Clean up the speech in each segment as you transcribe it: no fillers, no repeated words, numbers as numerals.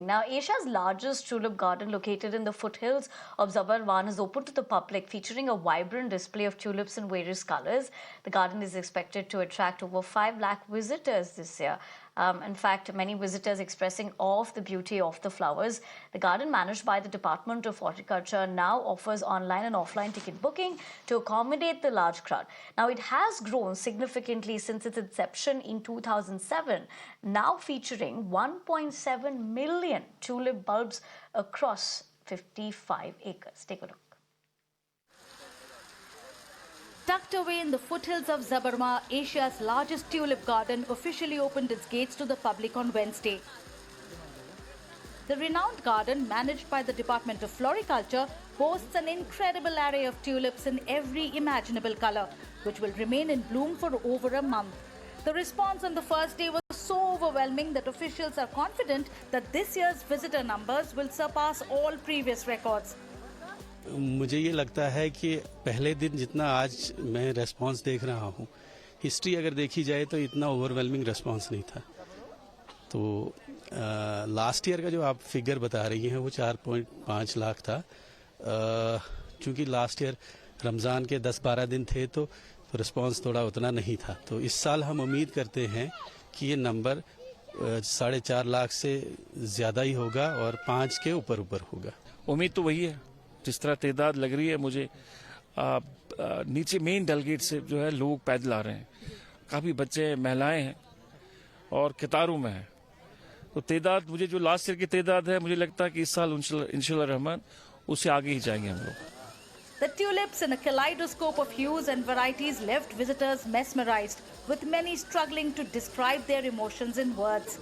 Now, Asia's largest tulip garden, located in the foothills of Zabarwan, is open to the public, featuring a vibrant display of tulips in various colors. The garden is expected to attract over 5 lakh visitors this year. In fact, many visitors expressing awe of the beauty of the flowers. The garden, managed by the Department of Horticulture, now offers online and offline ticket booking to accommodate the large crowd. Now, it has grown significantly since its inception in 2007, now featuring 1.7 million tulip bulbs across 55 acres. Take a look. Tucked away in the foothills of Zabarma, Asia's largest tulip garden officially opened its gates to the public on Wednesday. The renowned garden, managed by the Department of Floriculture, boasts an incredible array of tulips in every imaginable color, which will remain in bloom for over a month. The response on the first day was so overwhelming that officials are confident that this year's visitor numbers will surpass all previous records. मुझे ये लगता है कि पहले दिन जितना आज मैं रेस्पॉन्स देख रहा हूँ, हिस्ट्री अगर देखी जाए तो इतना ओवरवेलमिंग रेस्पॉन्स नहीं था। तो लास्ट ईयर का जो आप फिगर बता रही हैं वो 4.5 लाख था। क्योंकि लास्ट ईयर रमज़ान के 10-12 दिन थे तो रिस्पॉन्स थोड़ा उतना नहीं था। तो इस साल हम उम्मीद करते हैं कि ये नंबर 4.5 लाख से ज़्यादा ही होगा और 5 के ऊपर होगा। उम्मीद तो वही है जिस तरह तादाद लग रही है मुझे। नीचे मेन डेलगेट से जो है लोग पैदल आ रहे हैं, काफ़ी बच्चे महिलाएं हैं और कतारों में हैं। तो तादाद मुझे जो लास्ट ईयर की तादाद है, मुझे लगता है कि इस साल इंशाल्लाह रहमान उससे आगे ही जाएंगे हम लोग। The tulips, in a kaleidoscope of hues and varieties, left visitors mesmerized, with many struggling to describe their emotions in words.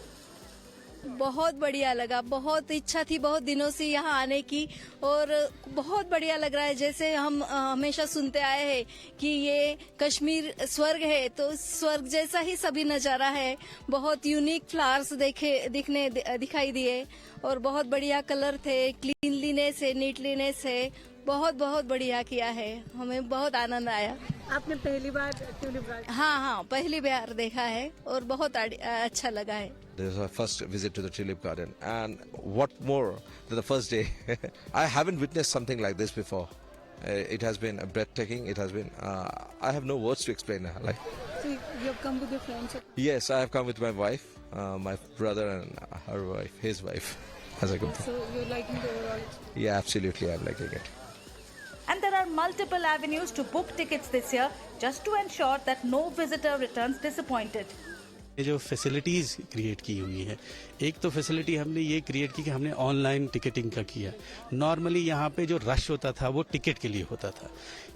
बहुत बढ़िया लगा, बहुत इच्छा थी बहुत दिनों से यहाँ आने की और बहुत बढ़िया लग रहा है। जैसे हम हमेशा सुनते आए हैं कि ये कश्मीर स्वर्ग है, तो स्वर्ग जैसा ही सभी नज़ारा है। बहुत यूनिक फ्लावर्स दिखाई दिए और बहुत बढ़िया कलर थे, क्लीनलीनेस है, नीटलीनेस है। बहुत बढ़िया किया है, हमें बहुत आनंद आया। आपने पहली बार ट्यूलिप? हाँ, पहली बार देखा है और बहुत अच्छा लगा है। This is our first visit to the tulip garden, and what more than the first day? I haven't witnessed something like this before. It has been breathtaking. It has been. I have no words to explain. So you've come with your friends? Yes, I have come with my wife, my brother, and her wife, his wife, as a group. So you're liking the overall experience? Yeah, absolutely, I'm liking it. And there are multiple avenues to book tickets this year, just to ensure that no visitor returns disappointed. ये जो facilities create की हुई है, एक तो facility हमने ये create की कि हमने ऑनलाइन टिकटिंग का किया। नॉर्मली यहाँ पे जो रश होता था वो टिकट के लिए होता था।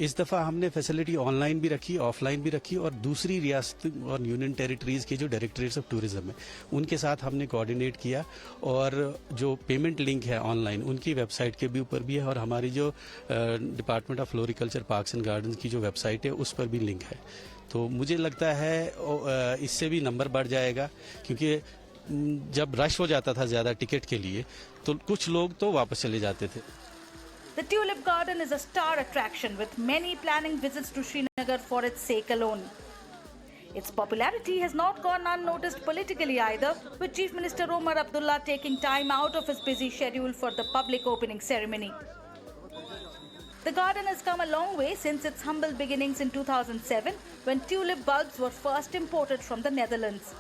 इस दफ़ा हमने फैसिलिटी ऑनलाइन भी रखी, ऑफलाइन भी रखी और दूसरी रियासत और यूनियन टेरिटरीज़ के जो डायरेक्टरेट्स ऑफ टूरिज्म है उनके साथ हमने कोऑर्डिनेट किया और जो पेमेंट लिंक है ऑनलाइन उनकी वेबसाइट के भी ऊपर भी है और हमारी जो department of floriculture parks and gardens की जो वेबसाइट है उस पर भी लिंक है। तो मुझे लगता है इससे भी नंबर बढ़ जाएगा, क्योंकि जब रश हो जाता था ज़्यादा टिकट के लिए तो कुछ लोग तो वापस चले जाते थे। The Tulip Garden is a star attraction, with many planning visits to Srinagar for its sake alone. Its popularity has not gone unnoticed politically either, with Chief Minister Omar Abdullah taking time out of his busy schedule for the public opening ceremony. The garden has come a long way since its humble beginnings in 2007, when tulip bulbs were first imported from the Netherlands.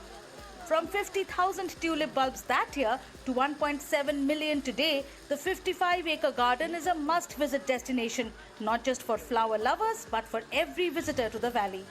From 50,000 tulip bulbs that year to 1.7 million today, the 55-acre garden is a must-visit destination, not just for flower lovers, but for every visitor to the valley.